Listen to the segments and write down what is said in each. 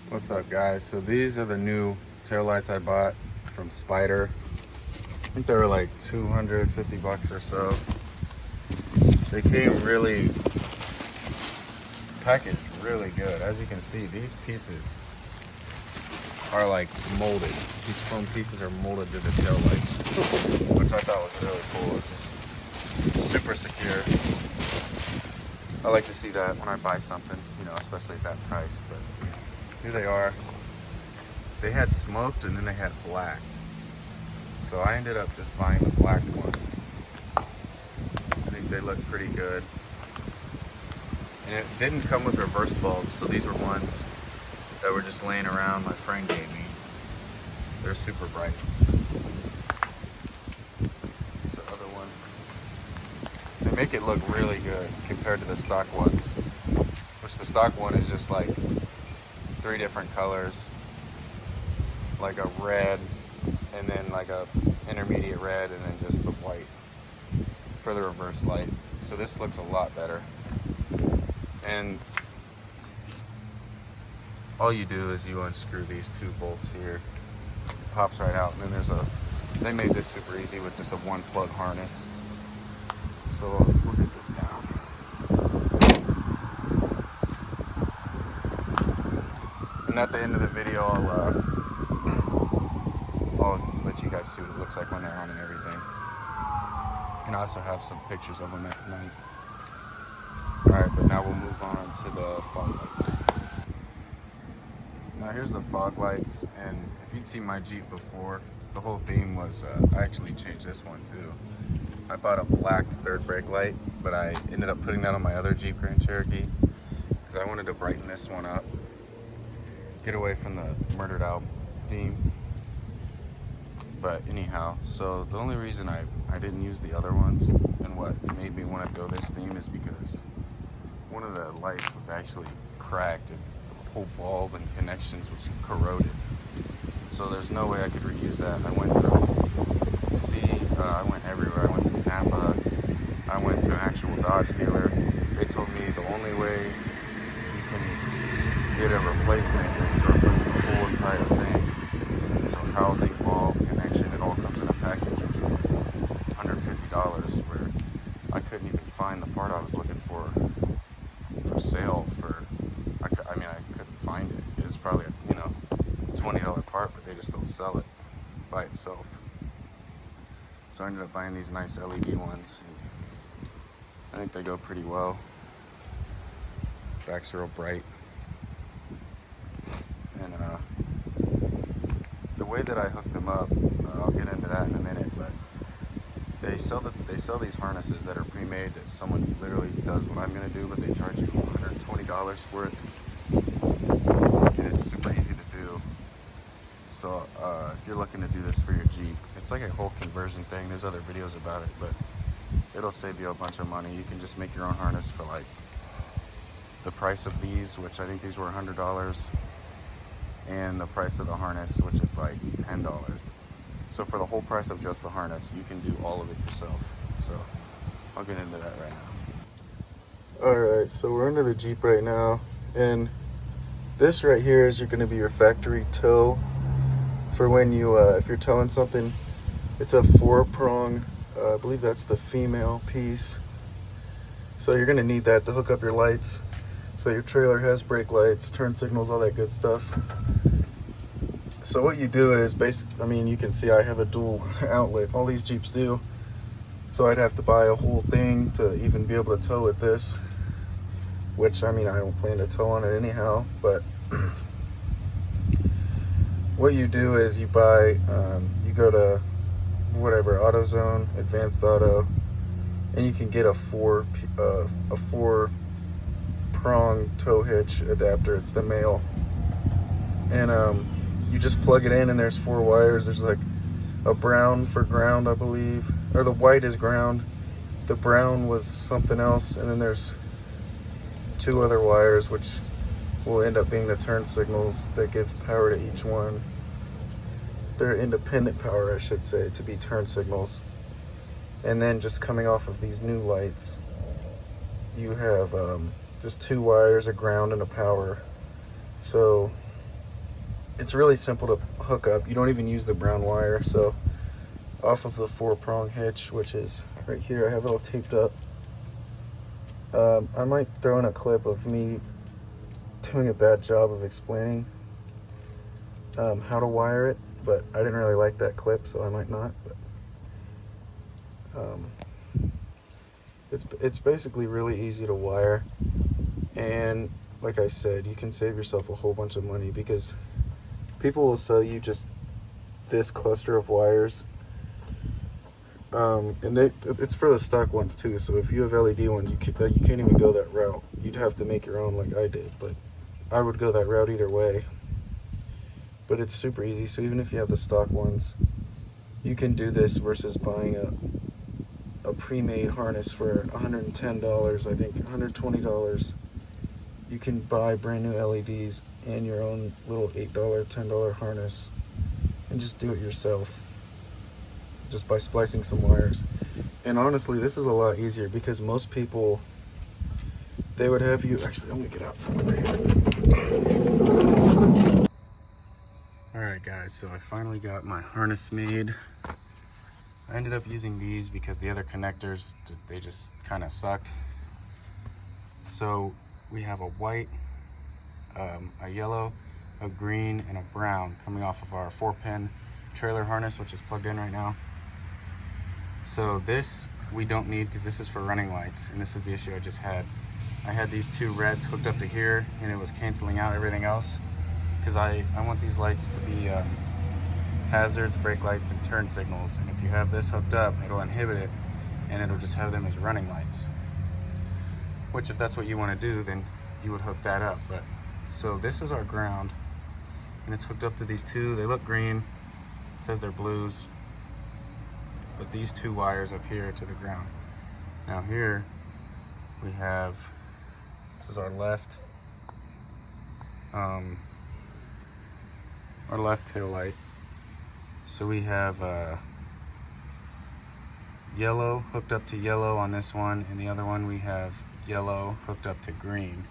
What's up, guys? So these are the new taillights I bought from Spider. I think they were like 250 bucks or so. They came really packaged really good. As you can see, these pieces are like molded. These foam pieces are molded to the taillights, which I thought was really cool. It's just super secure. I like to see that when I buy something, especially at that price. But here they are. They had smoked and then they had blacked. So I ended up just buying the blacked ones. I think they look pretty good. And it didn't come with reverse bulbs, so these were ones that were just laying around my friend gave me. They're super bright. Here's the other one. They make it look really good compared to the stock ones. Which the stock one is just like 3 different colors. Like a red, and then like a intermediate red, and then just the white for the reverse light. So this looks a lot better. And all you do is you unscrew these 2 bolts here. It pops right out, and then they made this super easy with just a 1-plug harness. So we'll get this down. And at the end of the video, I'll let you guys see what it looks like when they're on and everything. And I also have some pictures of them at night. Alright, but now we'll move on to the fog lights. Now here's the fog lights, and if you'd seen my Jeep before, the whole theme was, I actually changed this one too. I bought a black third brake light, but I ended up putting that on my other Jeep Grand Cherokee because I wanted to brighten this one up, get away from the Murdered Out theme. But anyhow, so the only reason I didn't use the other ones and what made me want to go this theme is because one of the lights was actually cracked and the whole bulb and connections was corroded. So there's no way I could reuse that. I went through I went everywhere. I went to Napa. I went to an actual Dodge dealer. They told me the only way you can get a replacement is to replace the whole entire thing. So housing, bulb, connection, it all comes in a package, which is like $150, where I couldn't even find the part I was looking for sale I couldn't find it. It was probably a $20 part, but they just don't sell it by itself. So I ended up buying these nice LED ones. I think they go pretty well. Back's real bright. And the way that I hooked them up, I'll get into that in a minute, but they sell these harnesses that are pre-made that someone literally does what I'm gonna do, but they charge you $120 for it. And it's super easy to do. So if you're looking to do this for your Jeep, it's like a whole conversion thing. There's other videos about it, but it'll save you a bunch of money. You can just make your own harness for like the price of these, which I think these were $100, and the price of the harness, which is like $10. So for the whole price of just the harness, you can do all of it yourself. So I'll get into that right now. Alright, so we're under the Jeep right now, and this right here is going to be your factory tow for when you, if you're towing something. It's a 4-prong, I believe that's the female piece. So you're going to need that to hook up your lights, so your trailer has brake lights, turn signals, all that good stuff. So what you do is you can see I have a dual outlet. All these Jeeps do. So I'd have to buy a whole thing to even be able to tow with this, which I don't plan to tow on it anyhow, but what you do is you buy, you go to whatever, AutoZone, Advanced Auto, and you can get a 4-prong tow hitch adapter. It's the male, and you just plug it in, and there's 4 wires. There's like a brown for ground, I believe, or the white is ground, the brown was something else, and then there's 2 other wires which will end up being the turn signals that give power to each one. They're independent power, I should say, to be turn signals. And then just coming off of these new lights, you have just 2 wires, a ground and a power. So it's really simple to hook up. You don't even use the brown wire. So off of the 4-prong hitch, which is right here, I have it all taped up. I might throw in a clip of me doing a bad job of explaining how to wire it, but I didn't really like that clip, so I might not. But it's basically really easy to wire, and like I said, you can save yourself a whole bunch of money because people will sell you just this cluster of wires, and it's for the stock ones too. So if you have LED ones, you can't even go that route. You'd have to make your own like I did, but I would go that route either way. But it's super easy. So even if you have the stock ones, you can do this versus buying a pre-made harness for $110, I think $120. You can buy brand new LEDs and your own little $8, $10 harness and just do it yourself just by splicing some wires. And honestly, this is a lot easier because most people, they would have you, actually I'm gonna get out from over here. Alright guys, so I finally got my harness made. I ended up using these because the other connectors, they just kind of sucked. So we have a white, a yellow, a green, and a brown coming off of our 4-pin trailer harness, which is plugged in right now. So this we don't need because this is for running lights, and this is the issue I just had. I had these 2 reds hooked up to here, and it was canceling out everything else because I want these lights to be hazards, brake lights, and turn signals. And if you have this hooked up, it'll inhibit it, and it'll just have them as running lights. Which, if that's what you want to do, then you would hook that up. But so this is our ground, and it's hooked up to these 2. They look green. It says they're blues, but these 2 wires up here to the ground. Now here we have, this is our left tail light. So we have yellow hooked up to yellow on this one, and the other one we have yellow hooked up to green.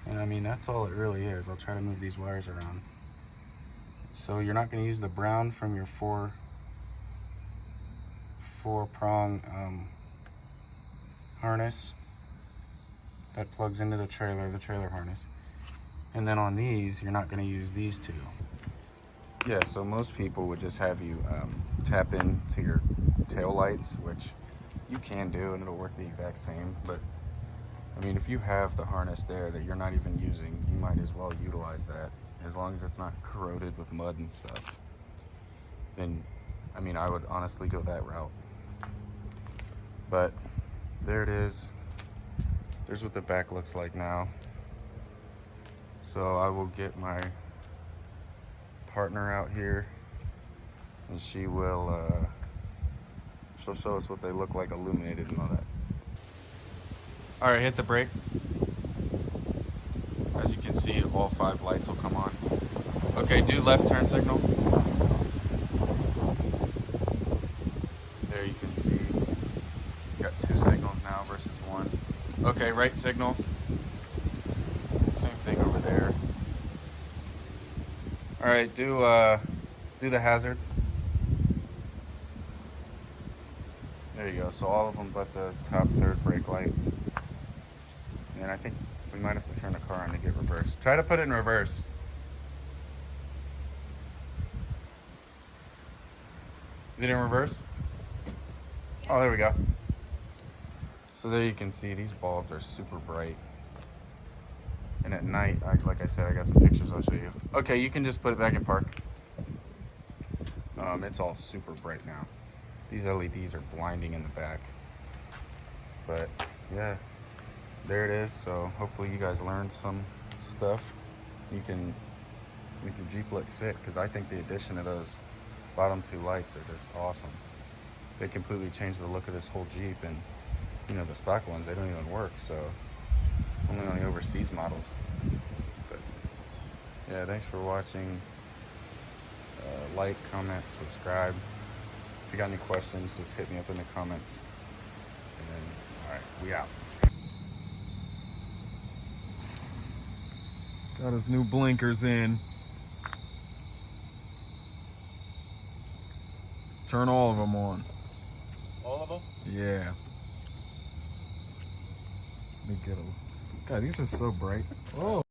And I mean, that's all it really is. I'll try to move these wires around. So you're not going to use the brown from your 4-prong harness that plugs into the trailer harness. And then on these, you're not going to use these 2. Yeah, so most people would just have you tap into your tail lights, which you can do and it'll work the exact same. But I mean, if you have the harness there that you're not even using, you might as well utilize that, as long as it's not corroded with mud and stuff. Then, I mean, I would honestly go that route. But there it is. There's what the back looks like now. So I will get my partner out here, and she will she'll show us what they look like illuminated and all that. All right, hit the brake. As you can see, all 5 lights will come on. Okay, do left turn signal. There you can see, got 2 signals now versus 1. Okay, right signal. Same thing over there. All right, do the hazards. There you go. So all of them but the top 3rd brake light. And I think we might have to turn the car on to get reverse. Try to put it in reverse. Is it in reverse? Oh, there we go. So there you can see these bulbs are super bright. And at night, like I said, I got some pictures I'll show you. Okay, you can just put it back in park. It's all super bright now. These LEDs are blinding in the back. But yeah, there it is. So hopefully you guys learned some stuff. You can make your Jeep look sick, because I think the addition of those bottom 2 lights are just awesome. They completely change the look of this whole Jeep. And you know, the stock ones, they don't even work. So only on the overseas models. But yeah, thanks for watching. Like, comment, subscribe. If you got any questions, just hit me up in the comments. And then, all right, we out. Got his new blinkers in. Turn all of them on. All of them? Yeah. Let me get them. God, these are so bright. Oh.